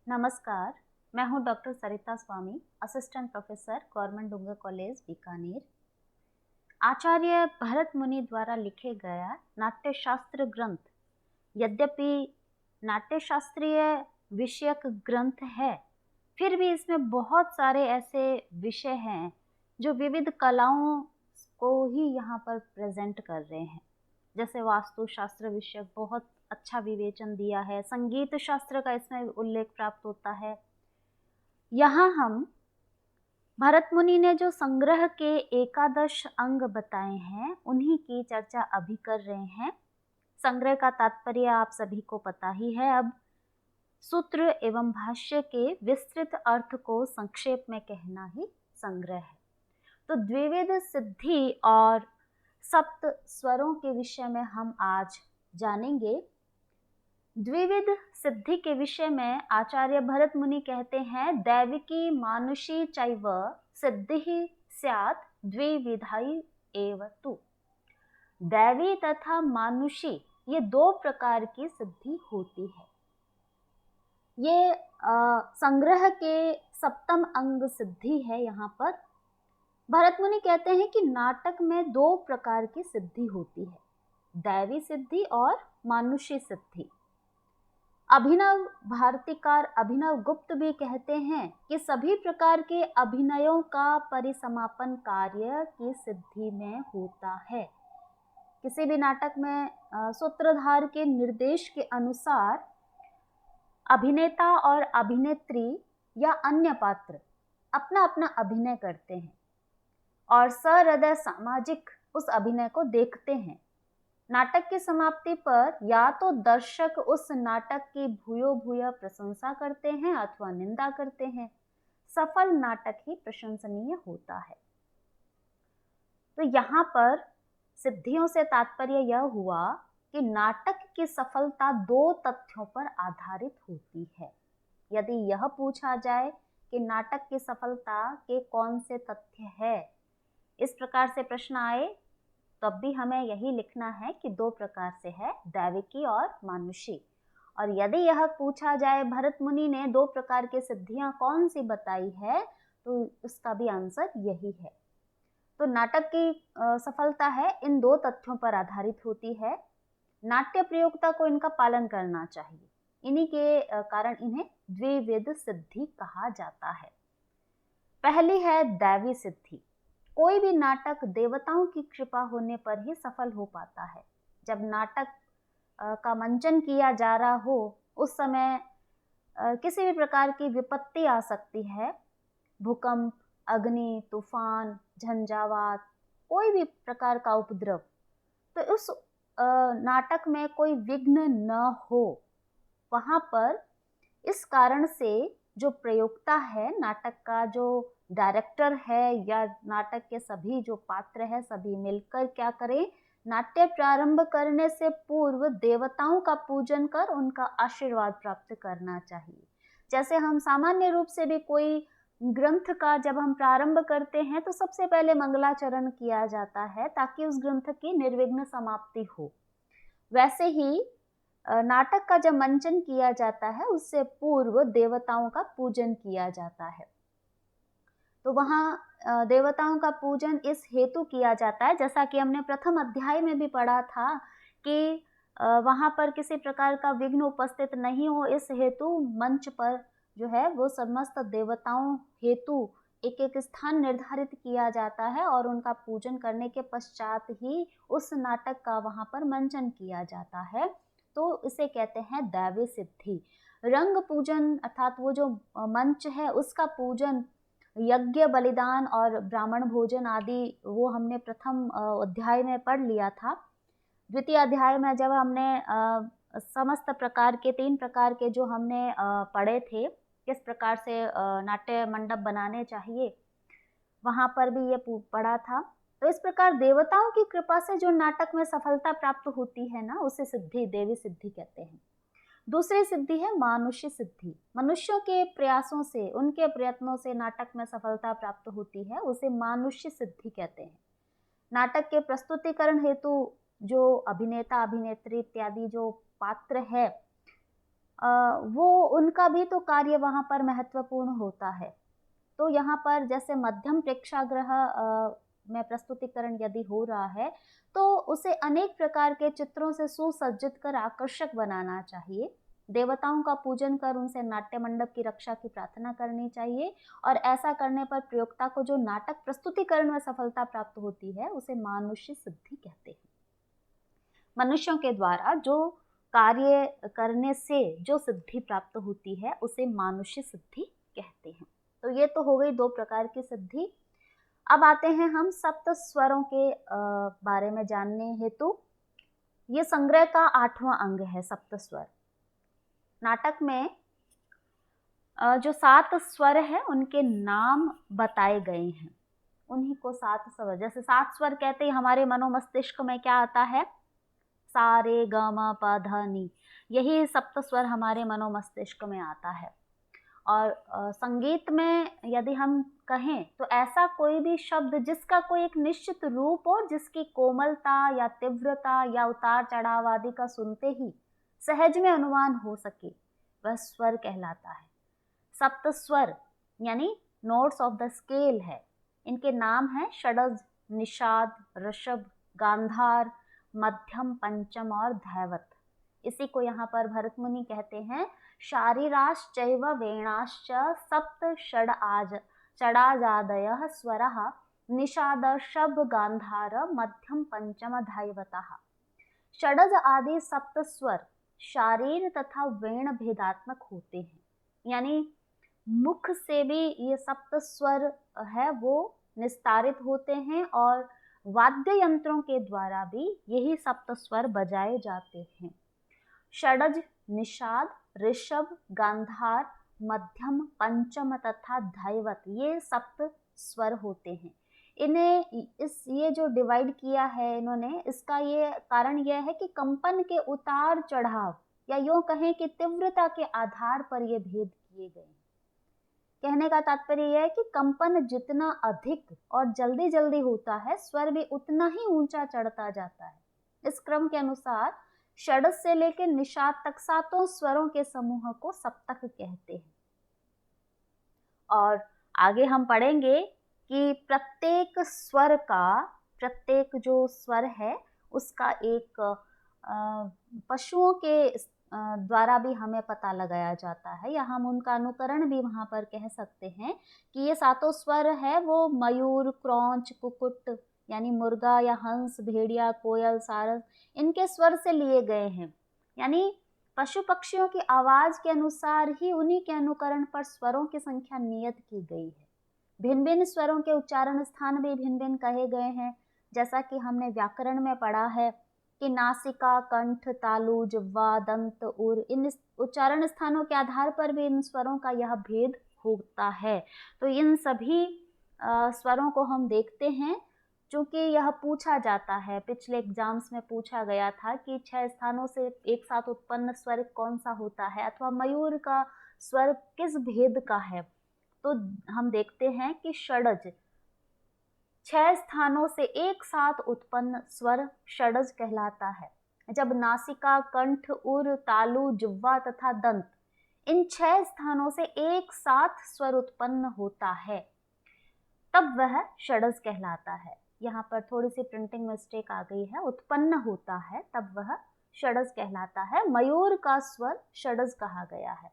नमस्कार, मैं हूं डॉक्टर सरिता स्वामी, असिस्टेंट प्रोफेसर, गवर्नमेंट डूंगर कॉलेज बीकानेर। आचार्य भरत मुनि द्वारा लिखे गया नाट्यशास्त्र ग्रंथ, यद्यपि नाट्यशास्त्रीय विषयक ग्रंथ है, फिर भी इसमें बहुत सारे ऐसे विषय हैं जो विविध कलाओं को ही यहाँ पर प्रेजेंट कर रहे हैं। जैसे वास्तुशास्त्र विषय बहुत अच्छा विवेचन दिया है, संगीत शास्त्र का इसमें उल्लेख प्राप्त होता है। यहाँ हम भरत मुनि ने जो संग्रह के एकादश अंग बताए हैं उन्हीं की चर्चा अभी कर रहे हैं। संग्रह का तात्पर्य आप सभी को पता ही है। अब सूत्र एवं भाष्य के विस्तृत अर्थ को संक्षेप में कहना ही संग्रह है। तो द्विविध सिद्धि और सप्त स्वरों के विषय में हम आज जानेंगे। द्विविध सिद्धि के विषय में आचार्य भरत मुनि कहते हैं, दैविकी मानुषी चैव सिद्धि स्यात् द्विविधाई एव तु। दैवी तथा मानुषी ये दो प्रकार की सिद्धि होती है। ये संग्रह के सप्तम अंग सिद्धि है। यहाँ पर भरत मुनि कहते हैं कि नाटक में दो प्रकार की सिद्धि होती है, दैवी सिद्धि और मानुषी सिद्धि। अभिनव भारतीकार अभिनव गुप्त भी कहते हैं कि सभी प्रकार के अभिनयों का परिसमापन कार्य की सिद्धि में होता है। किसी भी नाटक में सूत्रधार के निर्देश के अनुसार अभिनेता और अभिनेत्री या अन्य पात्र अपना अपना अभिनय करते हैं और सहृदय सामाजिक उस अभिनय को देखते हैं। नाटक की समाप्ति पर या तो दर्शक उस नाटक की भूयो भूय प्रशंसा करते हैं अथवा निंदा करते हैं। सफल नाटक ही प्रशंसनीय होता है। तो यहाँ पर सिद्धियों से तात्पर्य यह हुआ कि नाटक की सफलता दो तथ्यों पर आधारित होती है। यदि यह पूछा जाए कि नाटक की सफलता के कौन से तथ्य है, इस प्रकार से प्रश्न आए तब भी हमें यही लिखना है कि दो प्रकार से है, दैविकी और मानुषी। और यदि यह पूछा जाए भरत मुनि ने दो प्रकार की सिद्धियां कौन सी बताई है, तो उसका भी आंसर यही है। तो नाटक की सफलता है इन दो तथ्यों पर आधारित होती है। नाट्य प्रयोक्ता को इनका पालन करना चाहिए। इन्हीं के कारण इन्हें द्विविध सिद्धि कहा जाता है। पहली है दैवी सिद्धि। कोई भी नाटक देवताओं की कृपा होने पर ही सफल हो पाता है। जब नाटक का मंचन किया जा रहा हो उस समय किसी भी प्रकार की विपत्ति आ सकती है, भूकंप, अग्नि, तूफान, झंझावात, कोई भी प्रकार का उपद्रव, तो उस नाटक में कोई विघ्न न हो। वहां पर इस कारण से जो प्रयोक्ता है, नाटक का जो डायरेक्टर है या नाटक के सभी जो पात्र है, सभी मिलकर क्या करें, नाट्य प्रारंभ करने से पूर्व देवताओं का पूजन कर उनका आशीर्वाद प्राप्त करना चाहिए। जैसे हम सामान्य रूप से भी कोई ग्रंथ का जब हम प्रारंभ करते हैं तो सबसे पहले मंगलाचरण किया जाता है ताकि उस ग्रंथ की निर्विघ्न समाप्ति हो। वैसे ही नाटक का जब मंचन किया जाता है उससे पूर्व देवताओं का पूजन किया जाता है। तो वहाँ देवताओं का पूजन इस हेतु किया जाता है, जैसा कि हमने प्रथम अध्याय में भी पढ़ा था कि वहाँ पर किसी प्रकार का विघ्न उपस्थित नहीं हो, इस हेतु मंच पर जो है वो समस्त देवताओं हेतु एक एक स्थान निर्धारित किया जाता है और उनका पूजन करने के पश्चात ही उस नाटक का वहाँ पर मंचन किया जाता है। तो इसे कहते हैं दैवी सिद्धि। रंग पूजन अर्थात वो जो मंच है उसका पूजन, यज्ञ, बलिदान और ब्राह्मण भोजन आदि वो हमने प्रथम अध्याय में पढ़ लिया था। द्वितीय अध्याय में जब हमने समस्त प्रकार के 3 प्रकार के जो हमने पढ़े थे, किस प्रकार से नाट्य मंडप बनाने चाहिए, वहां पर भी ये पढ़ा था। तो इस प्रकार देवताओं की कृपा से जो नाटक में सफलता प्राप्त होती है ना, उसे सिद्धि, देवी सिद्धि कहते हैं। दूसरी सिद्धि है मानुष्य सिद्धि। मनुष्यों के प्रयासों से, उनके प्रयत्नों से नाटक में सफलता प्राप्त होती है, उसे मानुष्य सिद्धि कहते हैं। नाटक के प्रस्तुतिकरण हेतु जो अभिनेता, अभिनेत्री इत्यादि जो पात्र है, वो उनका भी तो कार्य वहाँ पर महत्वपूर्ण होता है। तो यहाँ पर जैसे मध्यम प्रेक्षागृह में प्रस्तुतिकरण यदि हो रहा है तो उसे अनेक प्रकार के चित्रों से सुसज्जित कर आकर्षक बनाना चाहिए। देवताओं का पूजन कर उनसे नाट्य मंडप की रक्षा की प्रार्थना करनी चाहिए और ऐसा करने पर प्रयोक्ता को जो नाटक प्रस्तुतिकरण में सफलता प्राप्त होती है उसे मानुष्य सिद्धि कहते हैं। मनुष्यों के द्वारा जो कार्य करने से जो सिद्धि प्राप्त होती है उसे मानुष्य सिद्धि कहते हैं। तो ये तो हो गई दो प्रकार की सिद्धि। अब आते हैं हम सप्त स्वरों के बारे में जानने हेतु। ये संग्रह का 8वां अंग है सप्त स्वर। नाटक में जो 7 स्वर है उनके नाम बताए गए हैं, उन्हीं को 7 स्वर। जैसे 7 स्वर कहते ही हमारे मनोमस्तिष्क में क्या आता है? सा रे ग म प ध नि, यही सप्त स्वर हमारे मनोमस्तिष्क में आता है। और संगीत में यदि हम कहें तो ऐसा कोई भी शब्द जिसका कोई एक निश्चित रूप हो, जिसकी कोमलता या तीव्रता या उतार चढ़ाव आदि का सुनते ही सहज में अनुमान हो सके, वह स्वर कहलाता है। सप्त स्वर यानी नोट्स ऑफ द स्केल है। इनके नाम है षडज, निषाद, ऋषभ, गांधार, मध्यम, पंचम और धैवत। इसी को यहाँ पर भरत मुनि कहते हैं शारीराश्चैव वेणाश्च सप्त षडाजादयः स्वरः निषाद, षभ, गांधार, मध्यम, पंचम, धैवतः। षडज आदि सप्त स्वर शारीर तथा वेण भेदात्मक होते हैं, यानी मुख से भी ये सप्त स्वर है वो निस्तारित होते हैं और वाद्य यंत्रों के द्वारा भी यही सप्त स्वर बजाए जाते हैं। षडज, निषाद, ऋषभ, गांधार, मध्यम, पंचम तथा धैवत ये सप्त स्वर होते हैं। इन्हें ये जो डिवाइड किया है इन्होंने, इसका ये कारण यह है कि कंपन के उतार चढ़ाव या यूं कहें कि तीव्रता के आधार पर ये भेद किए गए हैं। कहने का तात्पर्य यह है कि कंपन जितना अधिक और जल्दी जल्दी होता है, स्वर भी उतना ही ऊंचा चढ़ता जाता है। इस क्रम के अनुसार षडज से लेकर निषाद तक 7 स्वरों के समूह को सप्तक कहते हैं। और आगे हम पढ़ेंगे कि प्रत्येक स्वर का, प्रत्येक जो स्वर है उसका एक पशुओं के द्वारा भी हमें पता लगाया जाता है, या हम उनका अनुकरण भी वहाँ पर कह सकते हैं कि ये 7 स्वर है वो मयूर, क्रौंच, कुकुट यानी मुर्गा या हंस, भेड़िया, कोयल, सारस इनके स्वर से लिए गए हैं। यानी पशु पक्षियों की आवाज के अनुसार ही उन्हीं के अनुकरण पर स्वरों की संख्या नियत की गई है। भिन्न भिन्न स्वरों के उच्चारण स्थान भी भिन्न भिन्न कहे गए हैं। जैसा कि हमने व्याकरण में पढ़ा है कि नासिका, कंठ, तालु, जिह्वा, दंत, उर, इन उच्चारण स्थानों के आधार पर भी इन स्वरों का यह भेद होता है। तो इन सभी स्वरों को हम देखते हैं, चूंकि यह पूछा जाता है, पिछले एग्जाम्स में पूछा गया था कि 6 स्थानों से एक साथ उत्पन्न स्वर कौन सा होता है, अथवा मयूर का स्वर किस भेद का है। तो हम देखते हैं कि षडज 6 स्थानों से एक साथ उत्पन्न स्वर षडज कहलाता है। जब नासिका, कंठ, उर, तालु, जिह्वा तथा दंत इन 6 स्थानों से एक साथ स्वर उत्पन्न होता है तब वह षडज कहलाता है। यहाँ पर थोड़ी सी प्रिंटिंग मिस्टेक आ गई है, उत्पन्न होता है तब वह षडज कहलाता है। मयूर का स्वर षडज कहा गया है।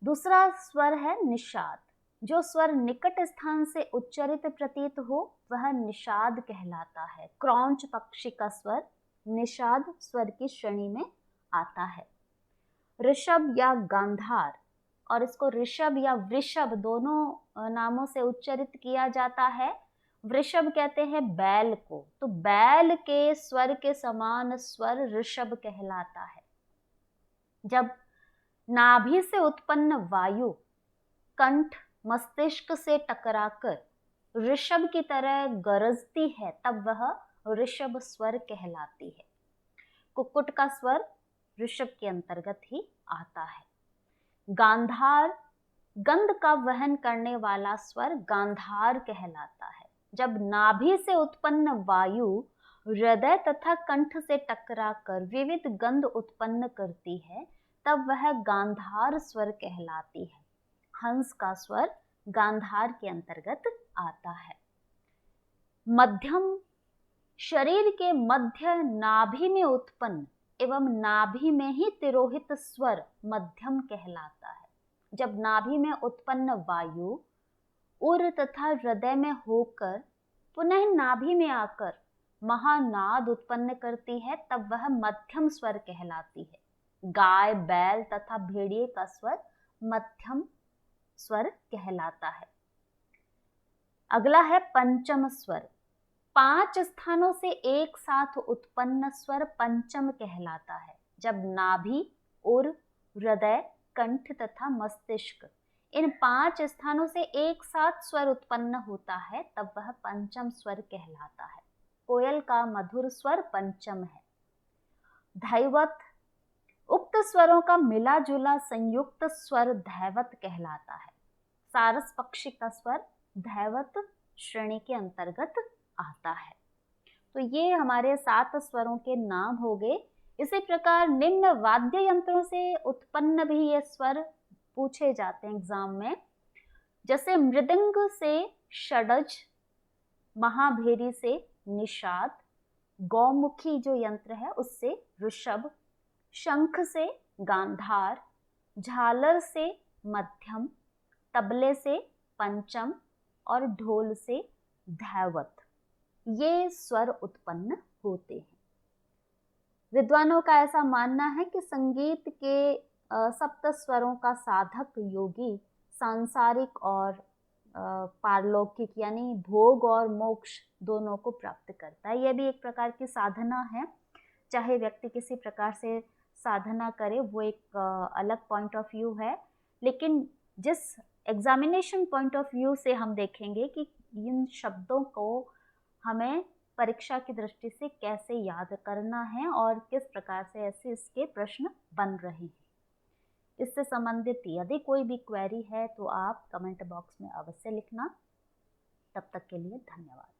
दूसरा स्वर है निषाद। जो स्वर निकट स्थान से उच्चरित प्रतीत हो वह निषाद कहलाता है। क्रौंच पक्षी का स्वर निषाद स्वर की श्रेणी में आता है। ऋषभ या गांधार, और इसको ऋषभ या वृषभ दोनों नामों से उच्चरित किया जाता है। वृषभ कहते हैं बैल को, तो बैल के स्वर के समान स्वर ऋषभ कहलाता है। जब नाभि से उत्पन्न वायु कंठ मस्तिष्क से टकराकर ऋषभ की तरह गरजती है तब वह ऋषभ स्वर कहलाती है। कुक्कुट का स्वर ऋषभ के अंतर्गत ही आता है। गांधार गंध का वहन करने वाला स्वर गांधार कहलाता है। जब नाभि से उत्पन्न वायु हृदय तथा कंठ से टकराकर विविध गंध उत्पन्न करती है तब वह गांधार स्वर कहलाती है। हंस का स्वर गांधार के अंतर्गत आता है। मध्यम शरीर के मध्य नाभि में उत्पन्न एवं नाभि में ही तिरोहित स्वर मध्यम कहलाता है। जब नाभि में उत्पन्न वायु उर तथा हृदय में होकर पुनः नाभि में आकर महानाद उत्पन्न करती है, तब वह मध्यम स्वर कहलाती है। गाय, बैल तथा भेड़िए का स्वर मध्यम स्वर कहलाता है। अगला है पंचम स्वर। 5 स्थानों से एक साथ उत्पन्न स्वर पंचम कहलाता है। जब नाभि, उर, हृदय, कंठ तथा मस्तिष्क इन 5 स्थानों से एक साथ स्वर उत्पन्न होता है, तब वह पंचम स्वर कहलाता है। कोयल का मधुर स्वर पंचम है। धैवत उक्त स्वरों का मिला जुला संयुक्त स्वर धैवत कहलाता है। सारस पक्षी का स्वर धैवत श्रेणी के अंतर्गत आता है। तो ये हमारे 7 स्वरों के नाम हो गए। इसी प्रकार निम्न वाद्य यंत्रों से उत्पन्न भी ये स्वर पूछे जाते हैं एग्जाम में। जैसे मृदंग से षडज, महाभेरी से निषाद, गौमुखी जो यंत्र है उससे ऋषभ, शंख से गांधार, झालर से मध्यम, तबले से पंचम और ढोल से धैवत, ये स्वर उत्पन्न होते हैं। विद्वानों का ऐसा मानना है कि संगीत के सप्त स्वरों का साधक योगी सांसारिक और पारलौकिक यानी भोग और मोक्ष दोनों को प्राप्त करता है। यह भी एक प्रकार की साधना है। चाहे व्यक्ति किसी प्रकार से साधना करे, वो एक अलग पॉइंट ऑफ व्यू है, लेकिन जिस एग्जामिनेशन पॉइंट ऑफ व्यू से हम देखेंगे कि इन शब्दों को हमें परीक्षा की दृष्टि से कैसे याद करना है और किस प्रकार से ऐसे इसके प्रश्न बन रहे हैं, इससे संबंधित यदि कोई भी क्वेरी है तो आप कमेंट बॉक्स में अवश्य लिखना। तब तक के लिए धन्यवाद।